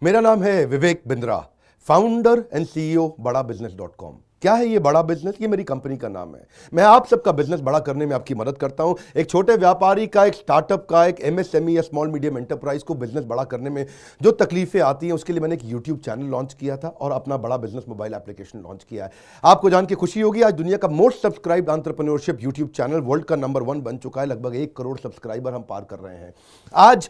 मेरा नाम है Vivek Bindra, founder and CEO बड़ा बिजनेस .com। क्या है ये बड़ा बिजनेस? ये मेरी कंपनी का नाम है। मैं आप सबका बिजनेस बड़ा करने में आपकी मदद करता हूं। एक छोटे व्यापारी का, एक स्टार्टअप का, एक एमएसएमई या स्मॉल मीडियम एंटरप्राइज को बिजनेस बड़ा करने में जो तकलीफें आती हैं, उसके लिए मैंने एक यूट्यूब चैनल लॉन्च किया था और अपना बड़ा बिजनेस मोबाइल एप्लीकेशन लॉन्च किया है। आपको जान के खुशी होगी, आज दुनिया का most subscribed entrepreneurship YouTube channel world का नंबर 1 बन चुका है। लगभग 1 करोड़ सब्सक्राइबर हम पार कर रहे हैं। आज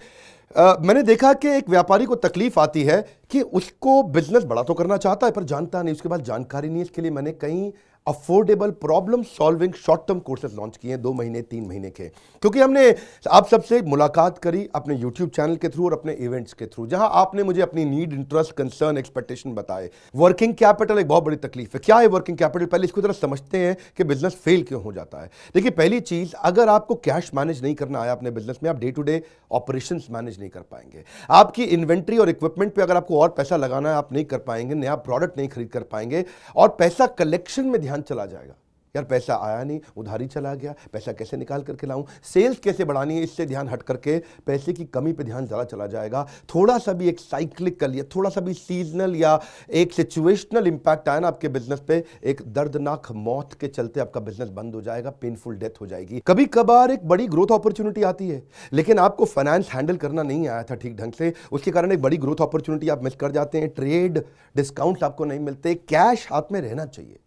मैंने देखा कि एक व्यापारी को तकलीफ आती है कि उसको बिजनेस बड़ा तो करना चाहता है पर जानता नहीं, उसके पास जानकारी नहीं है। इसके लिए मैंने कई affordable problem solving short term courses launch किए हैं 2 महीने 3 महीने के, क्योंकि हमने आप सबसे मुलाकात करी अपने यूट्यूब चैनल के थ्रू और अपने इवेंट्स के थ्रू, जहां आपने मुझे अपनी नीड, इंटरेस्ट, कंसर्न, एक्सपेक्टेशन बताए। वर्किंग कैपिटल एक बहुत बड़ी तकलीफ है। क्या है वर्किंग कैपिटल? पहले इसको जरा समझते हैं कि बिजनेस फेल क्यों हो जाता है। देखिए, पहली चीज, अगर आपको कैश मैनेज नहीं करना आया अपने बिजनेस में, आप day to day operations manage नहीं कर पाएंगे। आपकी इन्वेंट्री और इक्विपमेंट पे अगर आपको और पैसा लगाना है, आप नहीं कर पाएंगे। नया प्रोडक्ट नहीं खरीद कर पाएंगे और पैसा कलेक्शन में ध्यान चला जाएगा। यार पैसा आया नहीं, उधारी चला गया, पैसा कैसे निकाल करके लाऊं, सेल्स कैसे बढ़ानी है, इससे ध्यान हट करके पैसे की कमी पे ध्यान ज़्यादा चला जाएगा। थोड़ा सा भी एक साइक्लिकल या थोड़ा सा भी सीजनल या एक सिचुएशनल इंपैक्ट आया ना आपके बिजनेस पे, एक दर्दनाक मौत के चलते आपका बिजनेस बंद हो जाएगा, पेनफुल डेथ हो जाएगी। कभी कभार एक बड़ी ग्रोथ अपॉर्चुनिटी आती है, लेकिन आपको फाइनेंस हैंडल करना नहीं आया था ठीक ढंग से, उसके कारण एक बड़ी ग्रोथ अपॉर्चुनिटी आप मिस कर जाते हैं। ट्रेड डिस्काउंट्स आपको नहीं मिलते, कैश हाथ में रहना चाहिए।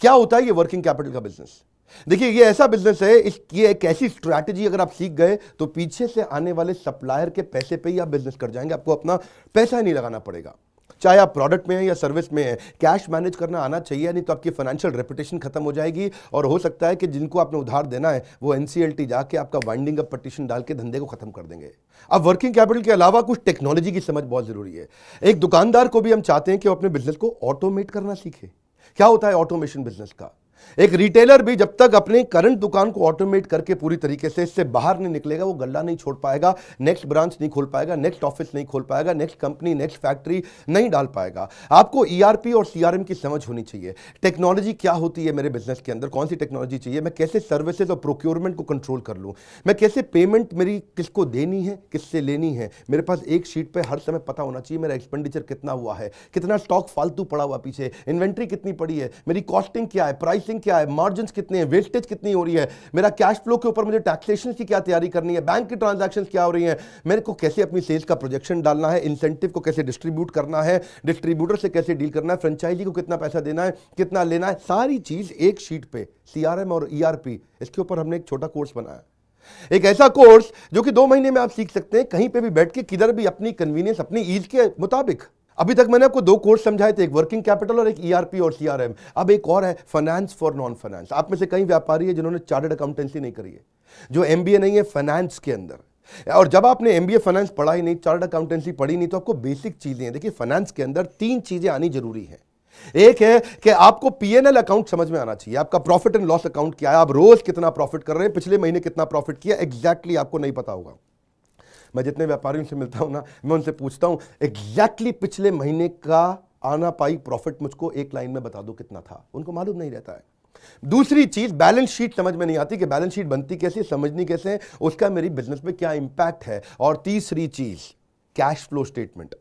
क्या होता है ये वर्किंग कैपिटल का बिजनेस? देखिए, ये ऐसा बिजनेस है, ये एक ऐसी स्ट्रैटेजी अगर आप सीख गए तो पीछे से आने वाले सप्लायर के पैसे पे ही आप बिजनेस कर जाएंगे। आपको अपना पैसा ही नहीं लगाना पड़ेगा, चाहे आप प्रोडक्ट में है या सर्विस में है। कैश मैनेज करना आना चाहिए, नहीं तो आपकी फाइनेंशियल रेपुटेशन खत्म हो जाएगी और हो सकता है कि जिनको आपने उधार देना है वो एनसीएलटी जाके आपका वाइंडिंग अप पटिशन डाल के धंधे को खत्म कर देंगे। अब वर्किंग कैपिटल के अलावा कुछ टेक्नोलॉजी की समझ बहुत जरूरी है। एक दुकानदार को भी हम चाहते हैं कि वो अपने बिजनेस को ऑटोमेट करना सीखे। क्या होता है ऑटोमेशन बिजनेस का? एक रिटेलर भी जब तक अपने करंट दुकान को ऑटोमेट करके पूरी तरीके से इससे बाहर नहीं निकलेगा, वो गल्ला नहीं छोड़ पाएगा, नेक्स्ट ब्रांच नहीं खोल पाएगा, नेक्स्ट ऑफिस नहीं खोल पाएगा, नेक्स्ट कंपनी, नेक्स्ट फैक्ट्री नहीं डाल पाएगा। आपको ईआरपी और सीआरएम की समझ होनी चाहिए। टेक्नोलॉजी क्या होती है मेरे बिजनेस के अंदर, कौन सी टेक्नोलॉजी चाहिए, मैं कैसे सर्विसेज और प्रोक्योरमेंट को कंट्रोल कर लूं, मैं कैसे पेमेंट मेरी किसको देनी है, किससे लेनी है। मेरे पास एक शीट पे हर समय पता होना चाहिए मेरा एक्सपेंडिचर कितना हुआ है, कितना स्टॉक फालतू पड़ा हुआ पीछे, इन्वेंट्री कितनी पड़ी है, मेरी कॉस्टिंग क्या है, प्राइसिंग क्या है, मार्जिन कितने हैं, वेस्टेज कितनी हो रही है, मेरा कैश फ्लो के ऊपर मुझे टैक्सेशन की क्या तैयारी करनी है, बैंक की ट्रांजैक्शंस क्या हो रही हैं, मेरे को कैसे अपनी सेल्स का प्रोजेक्शन डालना है, इंसेंटिव को कैसे डिस्ट्रीब्यूट करना है, डिस्ट्रीब्यूटर से कैसे डील करना है, फ्रेंचाइजी को कितना पैसा देना है, कितना लेना है, सारी चीज एक शीट पे, सीआरएम और ईआरपी, इसके ऊपर हमने एक छोटा कोर्स बनाया। एक ऐसा कोर्स जो कि 2 महीने में आप सीख सकते हैं, कहीं पे भी बैठ के, किधर भी, अपनी कन्वीनियंस, अपनी ईज के मुताबिक। अभी तक मैंने आपको 2 कोर्स समझाए थे, एक वर्किंग कैपिटल और एक ईआरपी और सीआरएम। अब एक और है, फाइनेंस फॉर नॉन फाइनेंस। आप में से कई व्यापारी है जिन्होंने चार्टर्ड अकाउंटेंसी नहीं करी है, जो एमबीए नहीं है फाइनेंस के अंदर। और जब आपने एमबीए फाइनेंस पढ़ा ही नहीं, चार्टर्ड अकाउंटेंसी पढ़ी नहीं, तो आपको बेसिक चीजें हैं। देखिए, फाइनेंस के अंदर 3 चीजें आनी जरूरी है। एक है कि आपको पीएनएल अकाउंट समझ में आना चाहिए, आपका प्रॉफिट एंड लॉस अकाउंट क्या है, आप रोज कितना प्रॉफिट कर रहे हैं, पिछले महीने कितना प्रॉफिट किया, एग्जैक्टली आपको नहीं पता होगा। मैं जितने व्यापारियों से मिलता हूं ना, मैं उनसे पूछता हूं एग्जैक्टली पिछले महीने का आना पाई प्रॉफिट मुझको एक लाइन में बता दो कितना था, उनको मालूम नहीं रहता है। दूसरी चीज, बैलेंस शीट समझ में नहीं आती कि बैलेंस शीट बनती कैसे, समझनी कैसे, उसका मेरी बिजनेस में क्या इंपैक्ट है। और तीसरी चीज, cash flow statement.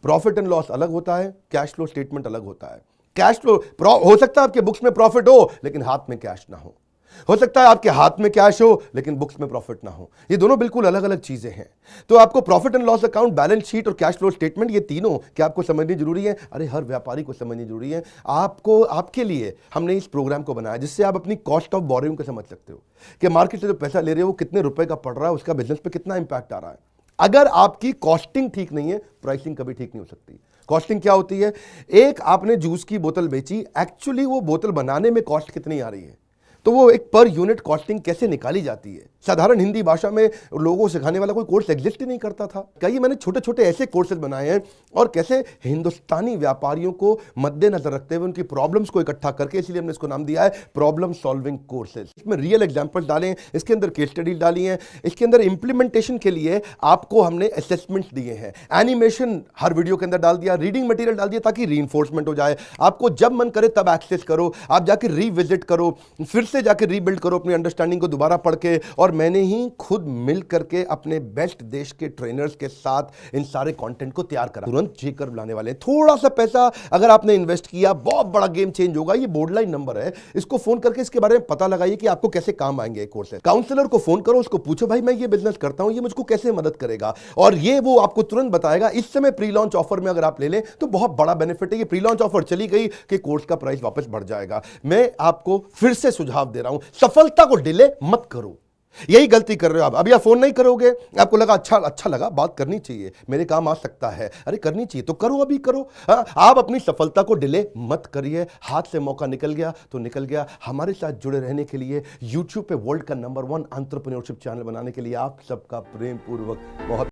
Profit and loss अलग होता है, कैश फ्लो स्टेटमेंट अलग होता है। कैश फ्लो हो सकता है आपके बुक्स में प्रॉफिट हो लेकिन हाथ में कैश ना हो सकता है आपके हाथ में कैश हो लेकिन बुक्स में प्रॉफिट ना हो। ये दोनों बिल्कुल अलग अलग चीजें हैं। तो आपको profit and loss account, balance sheet और कैश फ्लो स्टेटमेंट, ये तीनों क्या आपको समझनी जरूरी है? अरे हर व्यापारी को समझनी जरूरी है। आपको, आपके लिए हमने इस प्रोग्राम को बनाया जिससे आप अपनी कॉस्ट ऑफ बोरोइंग को समझ सकते हो कि मार्केट से जो पैसा ले रहे हो वो कितने रुपए का पड़ रहा है, उसका बिजनेस पे कितना इंपैक्ट आ रहा है। अगर आपकी कॉस्टिंग ठीक नहीं है, प्राइसिंग कभी ठीक नहीं हो सकती। कॉस्टिंग क्या होती है? एक आपने जूस की बोतल बेची, एक्चुअली वो बोतल बनाने में कॉस्ट कितनी आ रही है, तो वो एक पर यूनिट कॉस्टिंग कैसे निकाली जाती है। साधारण हिंदी भाषा में लोगों को सिखाने वाला कोई कोर्स एग्जिस्ट ही नहीं करता था। कई मैंने छोटे छोटे ऐसे कोर्सेज बनाए हैं और कैसे हिंदुस्तानी व्यापारियों को मद्देनजर रखते हुए उनकी प्रॉब्लम्स को इकट्ठा करके, इसलिए हमने इसको नाम दिया है प्रॉब्लम सॉल्विंग कोर्सेज। इसमें रियल एग्जांपल्स डाले हैं, इसके अंदर केस स्टडी डाली हैं, इसके अंदर इंप्लीमेंटेशन के लिए आपको हमने असेसमेंट्स दिए हैं, एनिमेशन हर वीडियो के अंदर डाल दिया, रीडिंग मटेरियल डाल दिया ताकि रीइंफोर्समेंट हो जाए। आपको जब मन करे तब एक्सेस करो, आप जाके रिविजिट करो, फिर से जाके रीबिल्ड करो अपनी अंडरस्टैंडिंग को दोबारा पढ़ के। और मैंने ही खुद मिल करके अपने बेस्ट देश के ट्रेनर्स के साथ इन सारे कंटेंट को तैयार करा। तुरंत जी कर्व लाने वाले हैं। थोड़ा सा पैसा अगर आपने इन्वेस्ट किया, बहुत बड़ा गेम चेंज होगा। ये बोर्डलाइन नंबर है, इसको फोन करके इसके बारे में पता लगाइए कि आपको कैसे काम आएंगे कोर्स है। काउंसलर को फोन करो, उसको पूछो भाई मैं ये बिजनेस करता हूं, ये मुझको कैसे मदद करेगा, और ये वो आपको तुरंत बताएगा। इस समय प्री लॉन्च ऑफर में अगर आप ले लें तो बहुत बड़ा बेनिफिट है। ये प्री लॉन्च ऑफर चली गई कि कोर्स का प्राइस वापस बढ़ जाएगा। मैं आपको फिर से सुझाव दे रहा हूं, सफलता को डिले मत करो। यही गलती कर रहे हो आप। अभी आप फोन नहीं करोगे, आपको लगा अच्छा लगा, बात करनी चाहिए, मेरे काम आ सकता है, अरे करनी चाहिए तो करो, अभी करो। आप अपनी सफलता को डिले मत करिए। हाथ से मौका निकल गया तो निकल गया। हमारे साथ जुड़े रहने के लिए, यूट्यूब पे वर्ल्ड का नंबर 1 एंटरप्रेन्योरशिप चैनल बनाने के लिए आप सबका प्रेम पूर्वक बहुत